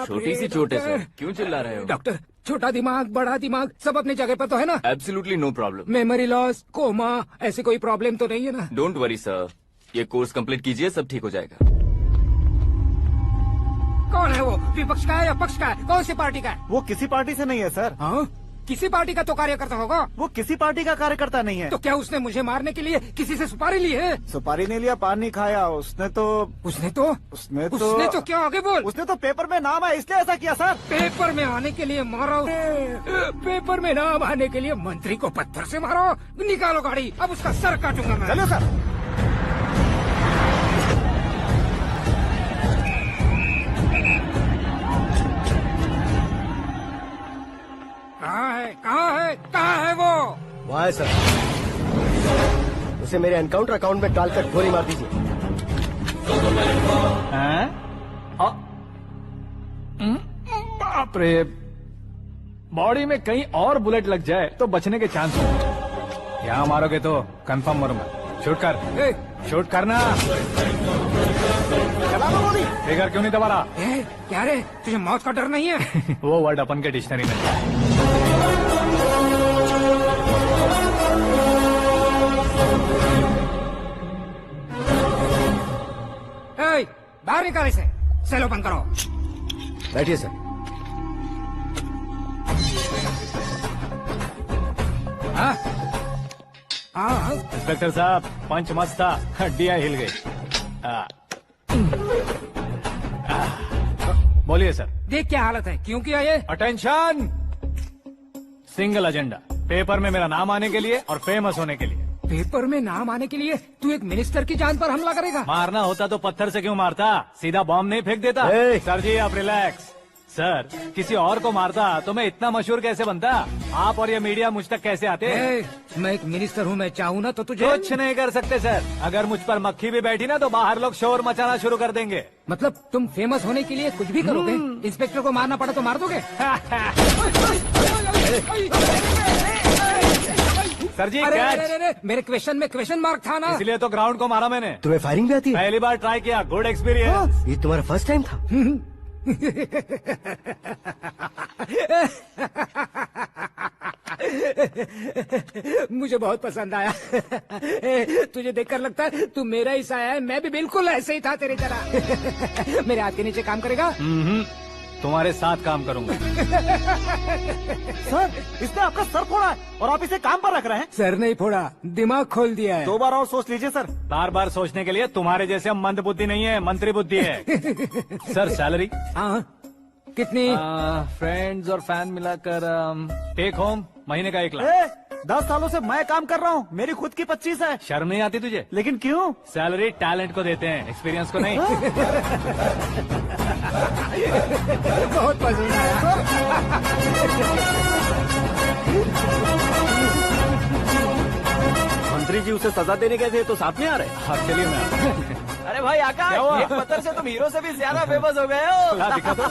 छोटी सी चोट है सर, क्यों चिल्ला रहे हो? डॉक्टर, छोटा दिमाग बड़ा दिमाग सब अपनी जगह पर तो है ना? Absolutely no problem. Memory loss, coma, ऐसी कोई प्रॉब्लम तो नहीं है ना? डोंट वरी सर, ये कोर्स कंप्लीट कीजिए, सब ठीक हो जाएगा। कौन है वो? विपक्ष का है या पक्ष का है? कौन सी पार्टी का है? वो किसी पार्टी से नहीं है सर। हाँ? किसी पार्टी का तो कार्यकर्ता होगा। वो किसी पार्टी का कार्यकर्ता नहीं है। तो क्या उसने मुझे मारने के लिए किसी से सुपारी ली है? सुपारी नहीं लिया, पान नहीं खाया। उसने तो क्या आगे बोल? उसने तो पेपर में नाम है इसलिए ऐसा किया सर। पेपर में आने के लिए मारो? पेपर में नाम आने के लिए मंत्री को पत्थर से मारो? निकालो गाड़ी, अब उसका सर काटूंगा मैं। चलो सर। कहाँ है वो? वहाँ है सर। उसे मेरे एनकाउंटर अकाउंट में डालकर गोली मार दीजिए। बाप रे, बॉडी में कहीं और बुलेट लग जाए तो बचने के चांस हो। यहाँ मारोगे तो कंफर्म मरूंगा। शूट कर, शूट करना। चला दो गोली। फिगर क्यों नहीं दबा रहा? क्या रे, तुझे मौत का डर नहीं है? वो वर्ड अपन के डिक्शनरी में है। बाहर निकाल इसे, सेल ओपन करो। बैठिए सर। इंस्पेक्टर साहब, पंच मस्त था, हड्डियां हिल गई। बोलिए सर। देख क्या हालत है, क्यों किया ये? अटेंशन, सिंगल एजेंडा, पेपर में मेरा नाम आने के लिए और फेमस होने के लिए। पेपर में नाम आने के लिए तू एक मिनिस्टर की जान पर हमला करेगा? मारना होता तो पत्थर से क्यों मारता, सीधा बॉम्ब नहीं फेंक देता। सर जी आप रिलैक्स। सर, किसी और को मारता तो मैं इतना मशहूर कैसे बनता? आप और ये मीडिया मुझ तक कैसे आते? मैं एक मिनिस्टर हूँ, मैं चाहूँ ना तो तुझे कुछ नहीं कर सकते सर। अगर मुझ पर मक्खी भी बैठी ना तो बाहर लोग शोर मचाना शुरू कर देंगे। मतलब तुम फेमस होने के लिए कुछ भी करोगे? इंस्पेक्टर को मारना पड़ा तो मार दोगे? सर जी कैच। मेरे क्वेश्चन में क्वेश्चन मार्क था ना, इसलिए तो ग्राउंड को मारा मैंने। तुम्हें फायरिंग भी आती है? पहली बार ट्राई किया, गुड एक्सपीरियंस। ये तुम्हारा फर्स्ट टाइम था? मुझे बहुत पसंद आया। तुझे देखकर लगता है तू मेरा ही साया है। मैं भी बिल्कुल ऐसे ही था तेरी तरह। मेरे हाथ के नीचे काम करेगा? तुम्हारे साथ काम करूंगा। सर, इसने आपका सर फोड़ा है और आप इसे काम पर रख रहे हैं। सर नहीं फोड़ा, दिमाग खोल दिया है। 2 बार और सोच लीजिए सर। बार बार सोचने के लिए तुम्हारे जैसे मंद बुद्धि नहीं है, मंत्री बुद्धि है। Sir salary? हाँ, कितनी? फ्रेंड्स और फैन मिलाकर टेक होम महीने का 1 लाख। 10 सालों से मैं काम कर रहा हूँ, मेरी खुद की 25 है। शर्म नहीं आती तुझे? लेकिन क्यों? सैलरी टैलेंट को देते हैं, एक्सपीरियंस को नहीं। बहुत पसंद आया। मंत्री जी उसे सजा देने गए थे तो साथ में आ रहे? हाँ चलिए मैं। अरे भाई आकाश, एक पत्थर से तुम हीरो से भी ज्यादा फेमस हो गए हो। दिखा दो।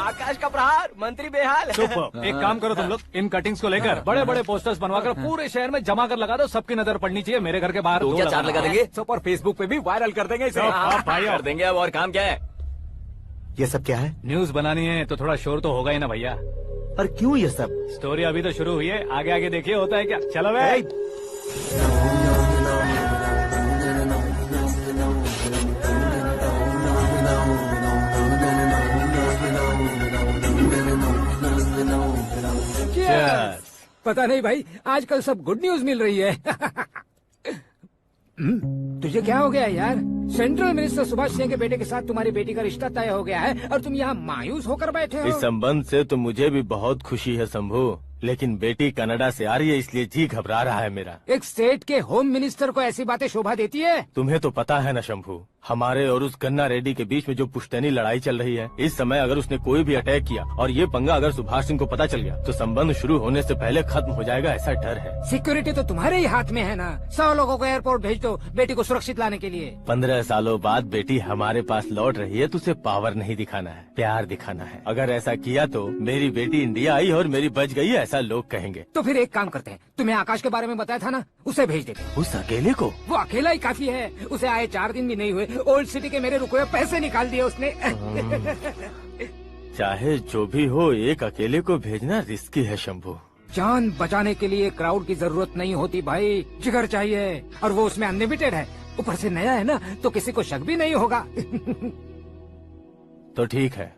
आकाश का प्रहार, मंत्री बेहाल। सुपर। एक काम करो तुम लोग, इन कटिंग्स को लेकर बड़े बड़े पोस्टर्स बनवाकर पूरे शहर में जमा कर लगा दो। सबकी नजर पड़नी चाहिए। मेरे घर के बाहर तो क्या 4 लगा देंगे? और फेसबुक पे भी वायरल कर देंगे इसे। भाई कर देंगे। अब और काम क्या है? ये सब क्या है? न्यूज बनानी है तो थोड़ा शोर तो होगा ही ना भैया। पर क्यों ये सब? स्टोरी अभी तो शुरू हुई है, आगे आगे देखिए होता है क्या। चलो भाई। पता नहीं भाई, आजकल सब गुड न्यूज मिल रही है। तुझे क्या हो गया यार? सेंट्रल मिनिस्टर सुभाष सिंह के बेटे के साथ तुम्हारी बेटी का रिश्ता तय हो गया है और तुम यहाँ मायूस होकर बैठे हो। इस संबंध से तो मुझे भी बहुत खुशी है शंभू, लेकिन बेटी कनाडा से आ रही है इसलिए जी घबरा रहा है मेरा। एक स्टेट के होम मिनिस्टर को ऐसी बातें शोभा देती है? तुम्हें तो पता है ना शंभू, हमारे और उस गन्ना रेड्डी के बीच में जो पुश्तैनी लड़ाई चल रही है, इस समय अगर उसने कोई भी अटैक किया और ये पंगा अगर सुभाष सिंह को पता चल गया तो संबंध शुरू होने से पहले खत्म हो जाएगा, ऐसा डर है। सिक्योरिटी तो तुम्हारे ही हाथ में है ना। 100 लोगों को एयरपोर्ट भेज दो बेटी को सुरक्षित लाने के लिए। 15 सालों बाद बेटी हमारे पास लौट रही है तो उसे पावर नहीं दिखाना है, प्यार दिखाना है। अगर ऐसा किया तो मेरी बेटी इंडिया आई और मेरी बच गई, ऐसा लोग कहेंगे। तो फिर एक काम करते हैं, तुम्हें आकाश के बारे में बताया था ना, उसे भेज देते हैं। उस अकेले को? वो अकेला ही काफी है। उसे आए 4 दिन भी नहीं हुए ओल्ड सिटी के मेरे रुके हुए पैसे निकाल दिए उसने। चाहे जो भी हो, एक अकेले को भेजना रिस्की है शंभू। जान बचाने के लिए क्राउड की जरूरत नहीं होती भाई, जिगर चाहिए, और वो उसमें अनलिमिटेड है। ऊपर से नया है ना, तो किसी को शक भी नहीं होगा। तो ठीक है।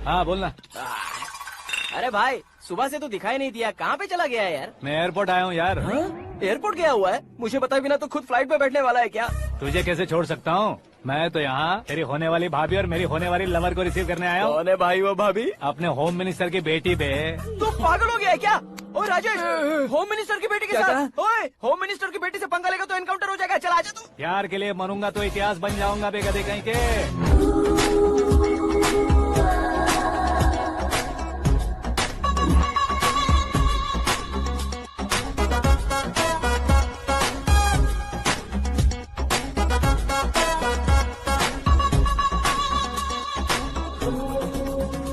हाँ बोलना। अरे भाई, सुबह से तो दिखाई नहीं दिया, कहाँ पे चला गया है यार? मैं एयरपोर्ट आया हूँ यार। एयरपोर्ट गया हुआ है? मुझे बताए बिना तो खुद फ्लाइट पे बैठने वाला है क्या? तुझे कैसे छोड़ सकता हूँ? मैं तो यहाँ तेरी होने वाली भाभी और मेरी होने वाली लवर को रिसीव करने आया हूँ। कौन है भाई वो भाभी? अपने होम मिनिस्टर की बेटी पे। तू पागल हो गया है क्या? ओए राजेश, होम मिनिस्टर की बेटी के क्या साथ? ओए, होम मिनिस्टर की बेटी से पंगा लेगा तो एनकाउंटर हो जाएगा। चल आजा तू। प्यार के लिए मरूंगा तो इतिहास बन जाऊंगा बेगदे कहीं के।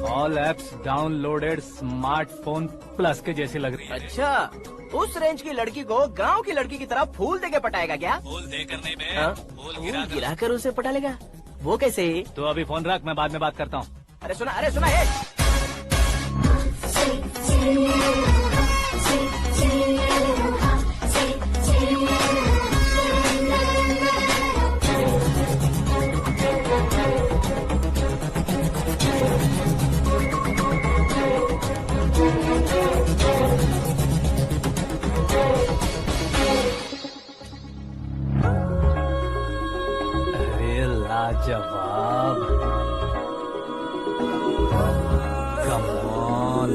All apps downloaded smartphone plus के जैसी लग रही है। अच्छा, उस रेंज की लड़की को गांव की लड़की की तरह फूल देके पटाएगा क्या? फूल दे करने में हाँ? फूल फूल गिरा कर उसे पटा लेगा? वो कैसे? तो अभी फोन रख, मैं बाद में बात करता हूँ। अरे सुना हे। अरे लाजवाब, कम ऑन।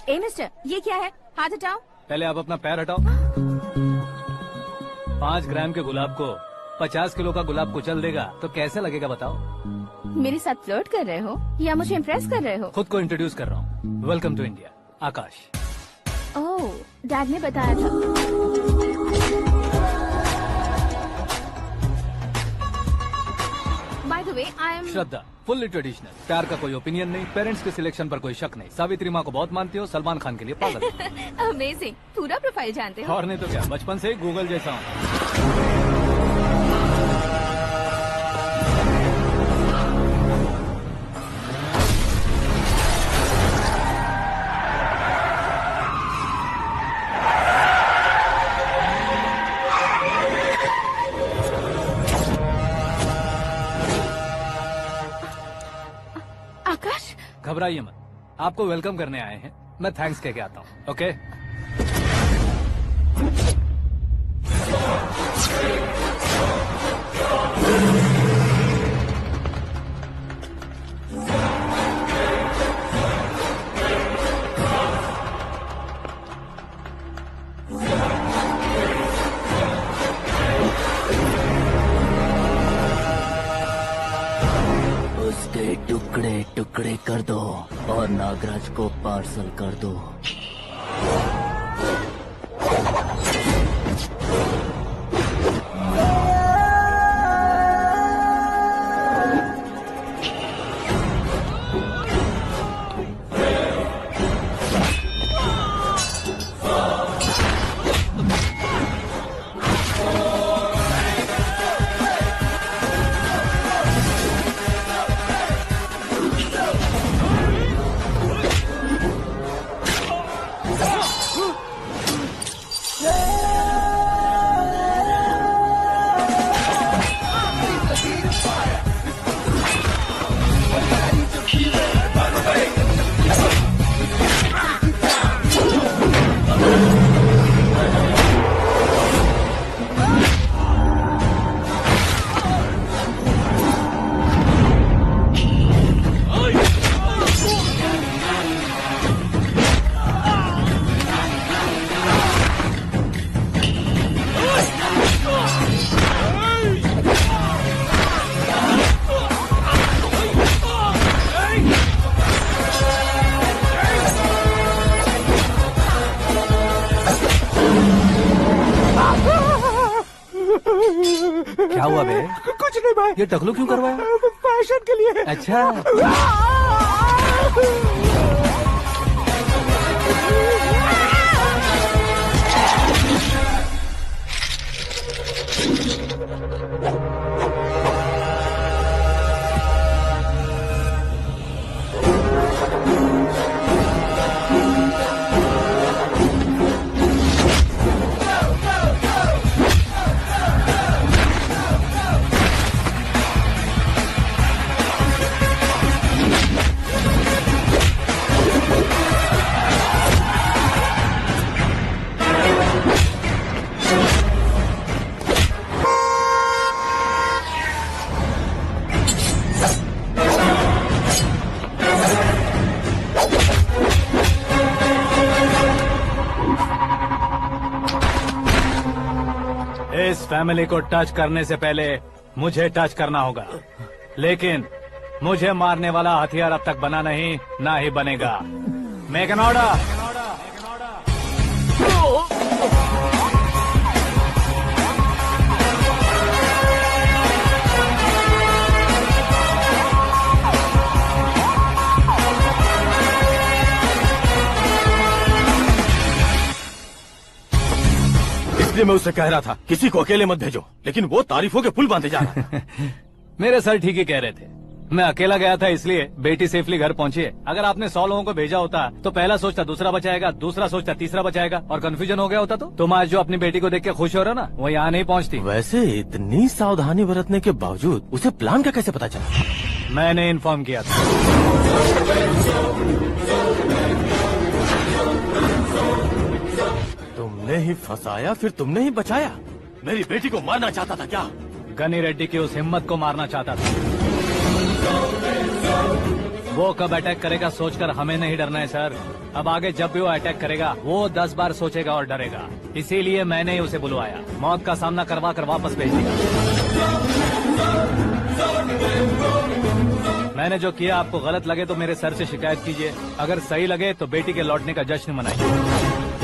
ए मिस्टर, ये क्या है? हाथ हटाओ। पहले आप अपना पैर हटाओ। 5 ग्राम के गुलाब को 50 किलो का गुलाब कुचल देगा तो कैसे लगेगा बताओ? मेरे साथ फ्लर्ट कर रहे हो या मुझे इम्प्रेस कर रहे हो? खुद को इंट्रोड्यूस कर रहा हूँ। Welcome to India, Akash. Oh, dad ने बताया था। By the way, I am Shraddha, fully traditional. प्यार का कोई ओपिनियन नहीं, पेरेंट्स के सिलेक्शन पर कोई शक नहीं। सावित्री माँ को बहुत मानती हो, सलमान खान के लिए पागल हो। अमेजिंग, पूरा प्रोफाइल जानते हो। और नहीं तो क्या, बचपन से ही गूगल जैसा हूँ। आकाश, घबराइए मत, आपको वेलकम करने आए हैं। मैं थैंक्स कह के आता हूँ। ओके? उसके टुकड़े टुकड़े कर दो और नागराज को पार्सल कर दो। हुआ बे? कुछ नहीं भाई। ये टकलू क्यों करवाया? फैशन के लिए। अच्छा। इस फैमिली को टच करने से पहले मुझे टच करना होगा, लेकिन मुझे मारने वाला हथियार अब तक बना नहीं, ना ही बनेगा। Make an order. इसलिए मैं उससे कह रहा था किसी को अकेले मत भेजो, लेकिन वो तारीफों के पुल बांधे जा रहा है। मेरे सर ठीक ही कह रहे थे। मैं अकेला गया था इसलिए बेटी सेफली घर पहुंची है। अगर आपने 100 लोगों को भेजा होता तो पहला सोचता दूसरा बचाएगा, दूसरा सोचता तीसरा बचाएगा, और कंफ्यूजन हो गया होता तो तुम आज जो अपनी बेटी को देख के खुश हो रहे हो ना, वो यहाँ नहीं पहुँचती। वैसे इतनी सावधानी बरतने के बावजूद उसे प्लान का कैसे पता चला? मैंने इन्फॉर्म किया था। तुमने ही फंसाया, फिर तुमने ही बचाया। मेरी बेटी को मारना चाहता था क्या? गनी रेड्डी की उस हिम्मत को मारना चाहता था। वो कब अटैक करेगा सोचकर हमें नहीं डरना है सर। अब आगे जब भी वो अटैक करेगा वो 10 बार सोचेगा और डरेगा। इसीलिए मैंने ही उसे बुलवाया, मौत का सामना करवा कर वापस भेज दिया। मैंने जो किया आपको गलत लगे तो मेरे सर से शिकायत कीजिए, अगर सही लगे तो बेटी के लौटने का जश्न मनाइए।